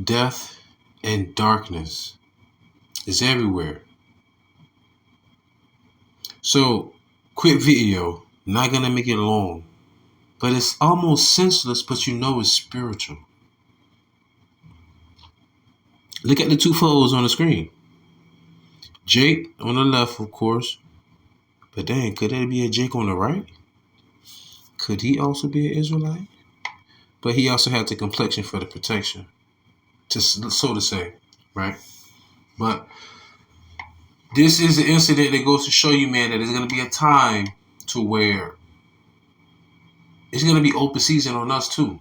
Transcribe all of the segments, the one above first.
death, and darkness is everywhere. So, quick video, not gonna make it long, but it's almost senseless, but you know it's spiritual. Look at the two photos on the screen. Jake on the left, of course, but dang, could there be a Jake on the right? Could he also be an Israelite? But he also had the complexion for the protection, so to say, right? But this is an incident that goes to show you, man, that there's going to be a time to where it's going to be open season on us too,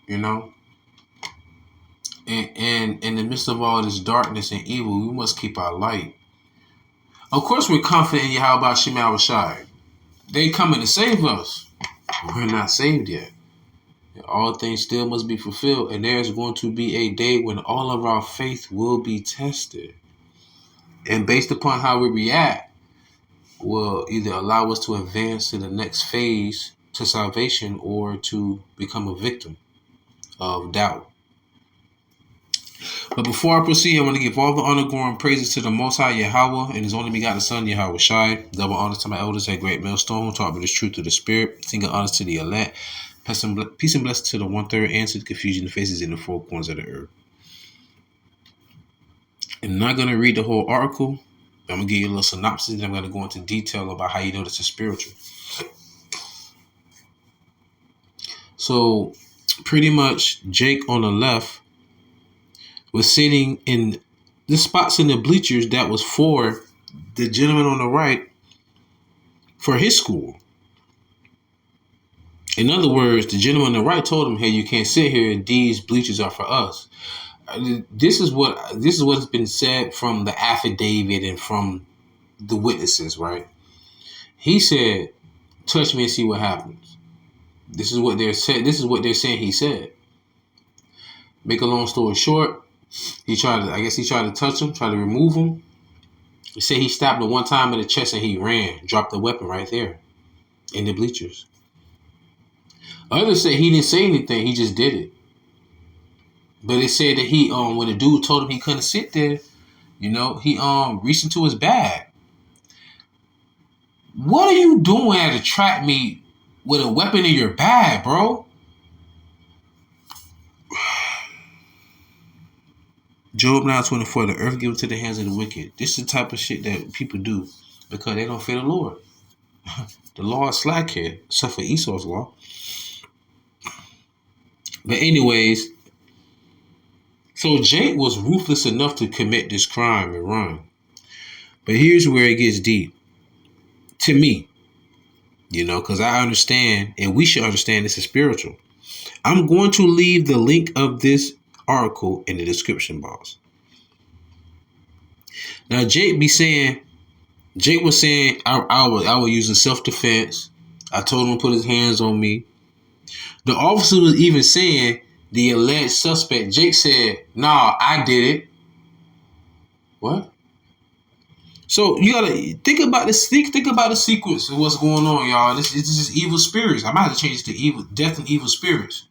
you know? And in the midst of all this darkness and evil, we must keep our light. Of course, we're confident in YAHAWASHI. They coming to save us. We're not saved yet. All things still must be fulfilled, and there's going to be a day when all of our faith will be tested. And based upon how we react, will either allow us to advance to the next phase to salvation or to become a victim of doubt. But before I proceed, I want to give all the honor, glory, and praises to the Most High Yahawah and His only begotten Son, YAHAWASHI. Double honor to my elders at Great MILESTONE, who taught me this truth through the Spirit. Single honors to the elect. Peace and blessings to the 1/3 and to the confusion of faces in the four corners of the earth. I'm not going to read the whole article. I'm going to give you a little synopsis, and I'm going to go into detail about how you know this is spiritual. So, pretty much, Jake on the left was sitting in the spots in the bleachers that was for the gentleman on the right for his school. In other words, the gentleman on the right told him, hey, you can't sit here. These bleachers are for us. This is what has been said from the affidavit and from the witnesses, right? He said, touch me and see what happens. This is what they're saying. This is what they're saying he said. Make a long story short, he tried to touch him, tried to remove him. He said he stabbed him one time in the chest and he ran, dropped the weapon right there in the bleachers. Others say he didn't say anything, he just did it. But they said that he when the dude told him he couldn't sit there, you know, he reached into his bag. What are you doing at a track meet with a weapon in your bag, bro? Job 9:24, the earth given to the hands of the wicked. This is the type of shit that people do because they don't fear the Lord. The law is slack here, except for Esau's law. But anyways, so Jake was ruthless enough to commit this crime and run. But here's where it gets deep. To me, you know, because I understand, and we should understand this is spiritual. I'm going to leave the link of this article in the description box. Now, Jake was saying, I was using self-defense. I told him to put his hands on me. The officer was even saying, the alleged suspect, Jake said, nah, I did it. What? So you gotta think about this. Think about the sequence of what's going on, y'all. This is evil spirits. I might have to change it to evil, death and evil spirits.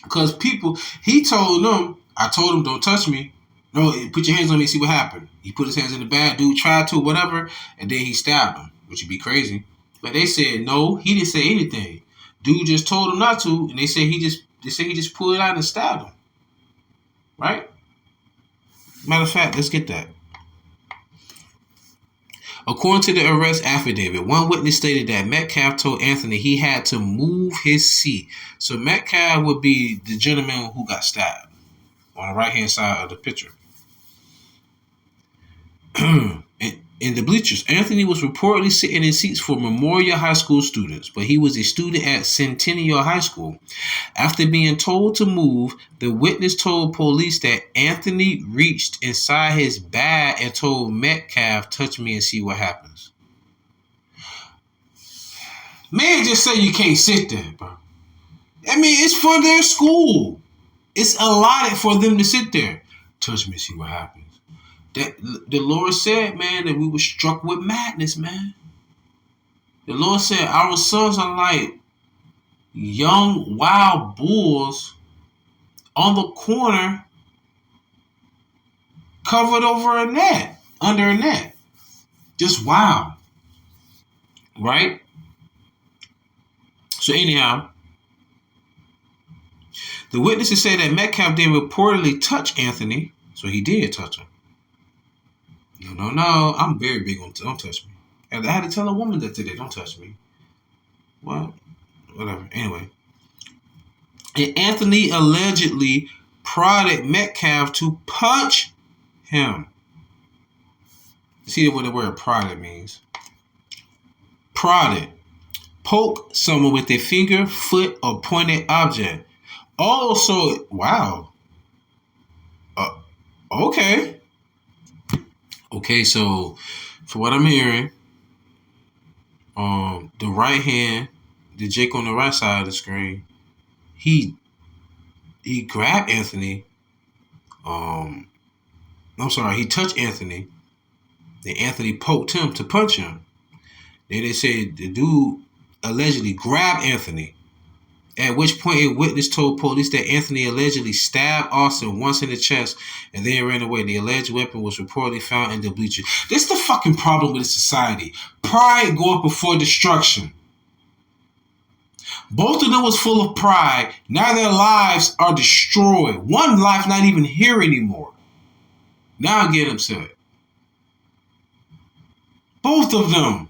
Because people, I told him, don't touch me. No, put your hands on me and see what happened. He put his hands in the bag. Dude tried to, whatever, and then he stabbed him, which would be crazy. But they said no, he didn't say anything. Dude just told him not to, and they said he just pulled it out and stabbed him. Right? Matter of fact, let's get that. According to the arrest affidavit, one witness stated that Metcalf told Anthony he had to move his seat. So Metcalf would be the gentleman who got stabbed on the right-hand side of the picture. In the bleachers, Anthony was reportedly sitting in seats for Memorial High School students, but he was a student at Centennial High School. After being told to move, the witness told police that Anthony reached inside his bag and told Metcalf, touch me and see what happens. Man, just say you can't sit there, bro. I mean, it's for their school. It's allotted for them to sit there. Touch me and see what happens. That the Lord said, man, that we were struck with madness, man. The Lord said our sons are like young wild bulls on the corner, covered over a net, under a net. Just wow. Right? So anyhow, the witnesses say that Metcalf did reportedly touch Anthony. So he did touch him. No. I'm very big on don't touch me. And I had to tell a woman that today, don't touch me. Well, whatever. Anyway. And Anthony allegedly prodded Metcalf to punch him. See what the word prodded means. Prodded. Poke someone with a finger, foot, or pointed object. Also, wow. Okay. Okay, so for what I'm hearing, the right hand, the Jake on the right side of the screen, he grabbed Anthony. He touched Anthony. Then Anthony poked him to punch him. Then they said the dude allegedly grabbed Anthony. At which point a witness told police that Anthony allegedly stabbed Austin once in the chest and then ran away. The alleged weapon was reportedly found in the bleachers. This is the fucking problem with society. Pride going before destruction. Both of them was full of pride. Now their lives are destroyed. One life not even here anymore. Now I get upset. Both of them.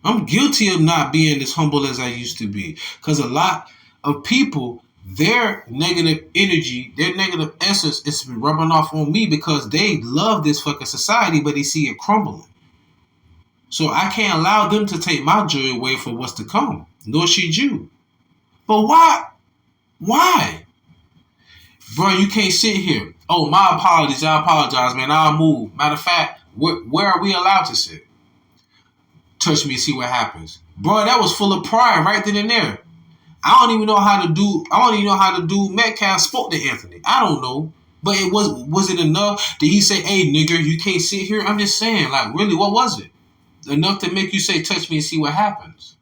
I'm guilty of not being as humble as I used to be. Because a lot of people, their negative energy, their negative essence is been rubbing off on me because they love this fucking society, but they see it crumbling. So I can't allow them to take my joy away from what's to come. Nor should you. But why? Why? Bro, you can't sit here. Oh, my apologies. I apologize, man. I'll move. Matter of fact, where are we allowed to sit? Touch me and see what happens. Bro, that was full of pride right then and there. I don't even know how to do Metcalf spoke to Anthony. I don't know. But it was it enough? Did he say, hey, nigger, you can't sit here? I'm just saying, like, really, what was it? Enough to make you say, touch me and see what happens.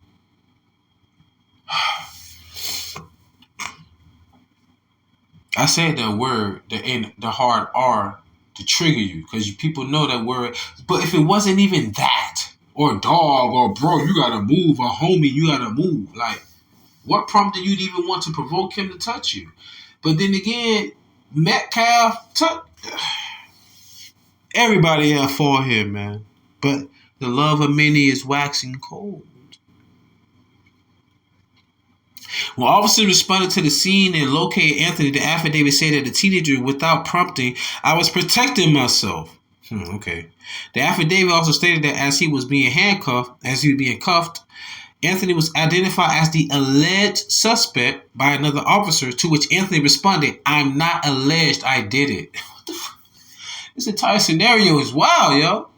I said that word, the hard R, to trigger you, because people know that word. But if it wasn't even that, or dog, or bro, you gotta move, or homie, you gotta move. Like, what prompted you to even want to provoke him to touch you? But then again, Metcalf, everybody have fall here, man. But the love of many is waxing cold. When officers responded to the scene and located Anthony, the affidavit said that the teenager, without prompting, I was protecting myself. Okay. The affidavit also stated that as he was being cuffed, Anthony was identified as the alleged suspect by another officer, to which Anthony responded, I'm not alleged, I did it. What the fuck? This entire scenario is wild, yo.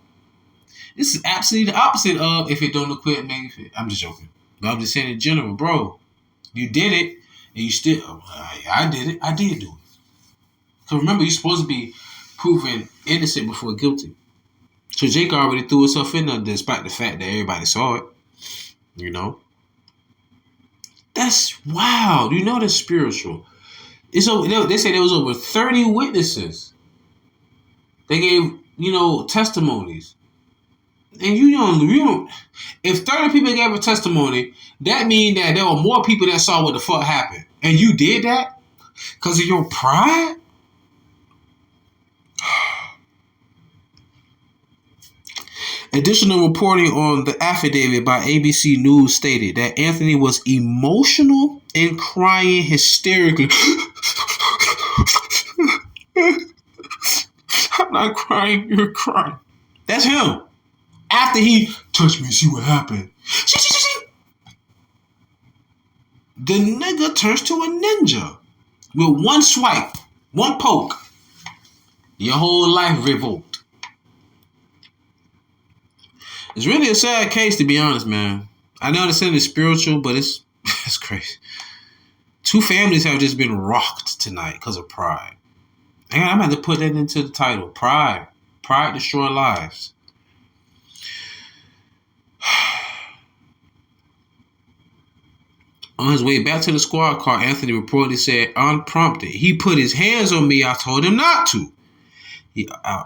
This is absolutely the opposite of if it don't look quit, make it fit. I'm just joking. But I'm just saying in general, bro. You did it, and you still, I did it. I did do it. Because remember, you're supposed to be proven innocent before guilty. So Jake already threw himself in there despite the fact that everybody saw it. You know? That's wild. You know that's spiritual. They say there was over 30 witnesses. They gave, testimonies. And you don't. If 30 people gave a testimony, that means that there were more people that saw what the fuck happened. And you did that? Because of your pride? Additional reporting on the affidavit by ABC News stated that Anthony was emotional and crying hysterically. I'm not crying, you're crying. That's him. After he touched me, see what happened. The nigga turns to a ninja with one swipe, one poke. Your whole life revoked. It's really a sad case, to be honest, man. I know it's spiritual, but it's crazy. 2 families have just been rocked tonight because of pride. And I'm going to put that into the title. Pride. Pride destroys lives. On his way back to the squad car, Anthony reportedly said, unprompted, he put his hands on me. I told him not to. I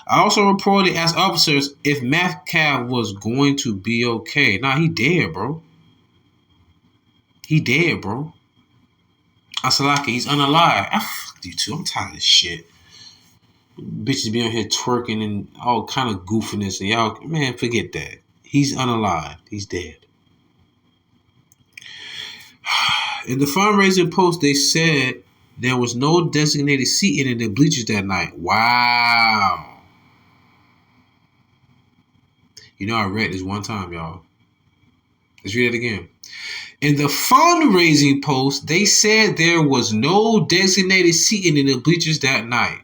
also reportedly asked officers if Metcalf was going to be okay. Nah, he dead, bro. He dead, bro. Asalaki, he's unalive. I fucked you too. I'm tired of this shit. Bitches be on here twerking and all kind of goofiness, and y'all, man, forget that. He's unalive. He's dead. In the fundraising post, they said there was no designated seating in the bleachers that night. Wow. You know, I read this one time, y'all. Let's read it again. In the fundraising post, they said there was no designated seating in the bleachers that night.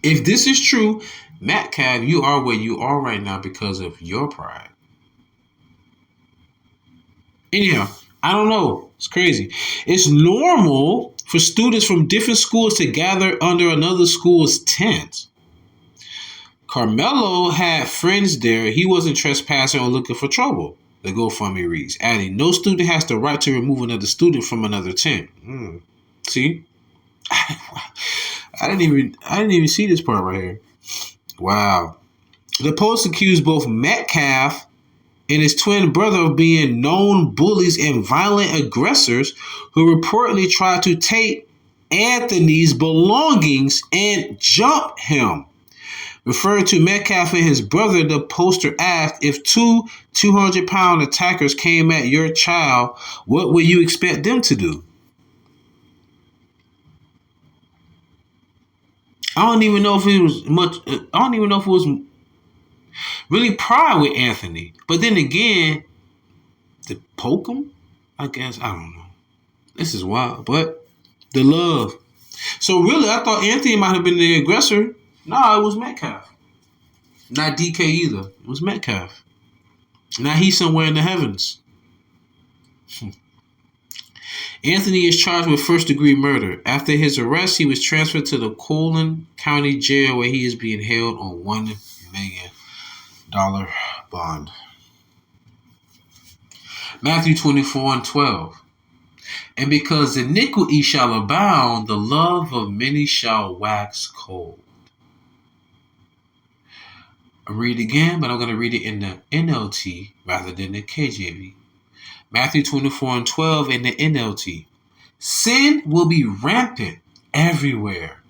If this is true, Metcalf, you are where you are right now because of your pride. Anyhow, I don't know. It's crazy. It's normal for students from different schools to gather under another school's tent. Carmelo had friends there. He wasn't trespassing or looking for trouble, the GoFundMe reads, adding, no student has the right to remove another student from another tent. See? I didn't even see this part right here. Wow. The post accused both Metcalf and his twin brother of being known bullies and violent aggressors who reportedly tried to take Anthony's belongings and jump him. Referring to Metcalf and his brother, the poster asked, if two 200-pound attackers came at your child, what would you expect them to do? I don't even know if it was really pride with Anthony. But then again, to poke him, I guess, I don't know. This is wild, but the love. So really, I thought Anthony might have been the aggressor. No, it was Metcalf. Not DK either. It was Metcalf. Now he's somewhere in the heavens. Anthony is charged with first-degree murder. After his arrest, he was transferred to the Colon County Jail where he is being held on $1 million bond. Matthew 24:12. And because iniquity shall abound, the love of many shall wax cold. I'll read it again, but I'm going to read it in the NLT rather than the KJV. Matthew 24:12 in the NLT. Sin will be rampant everywhere,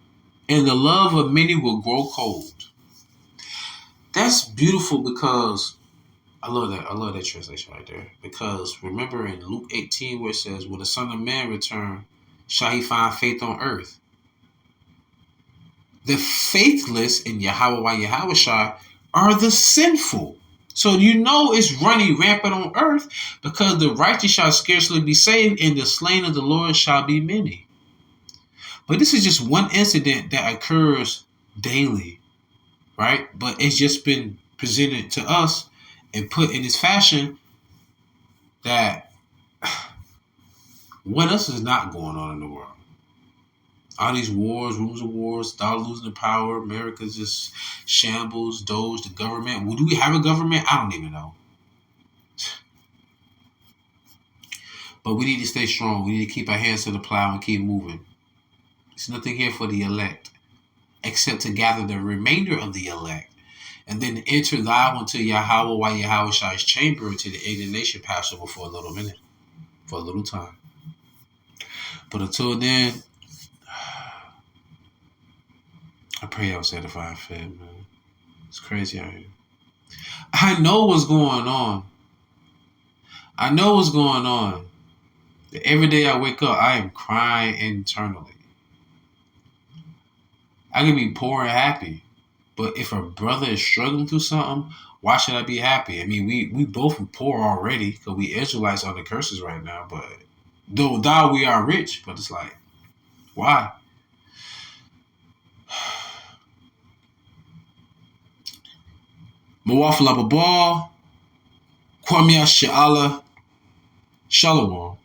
and the love of many will grow cold. That's beautiful because I love that translation right there. Because remember in Luke 18 where it says, when the Son of Man return, shall he find faith on earth? The faithless in YAHAWAH, YAHAWASHI are the sinful. So you know it's running rampant on earth because the righteous shall scarcely be saved and the slain of the Lord shall be many. But this is just one incident that occurs daily, right? But it's just been presented to us and put in this fashion that what else is not going on in the world? All these wars, rumors of wars, dollar losing the power, America's just shambles, Doge, the government. Well, do we have a government? I don't even know. But we need to stay strong. We need to keep our hands to the plow and keep moving. There's nothing here for the elect except to gather the remainder of the elect and then enter thou into YAHAWAH, YAHAWASHI's chamber into the indignation Passover for a little minute, for a little time. But until then, I pray y'all satisfied and fed, man. It's crazy out here. I know what's going on. Every day I wake up, I am crying internally. I can be poor and happy. But if a brother is struggling through something, why should I be happy? I mean, we both are poor already because we Israelites are the curses right now. But though we are rich, but it's like, why? Mawaf Lababal, Kwame Shalom.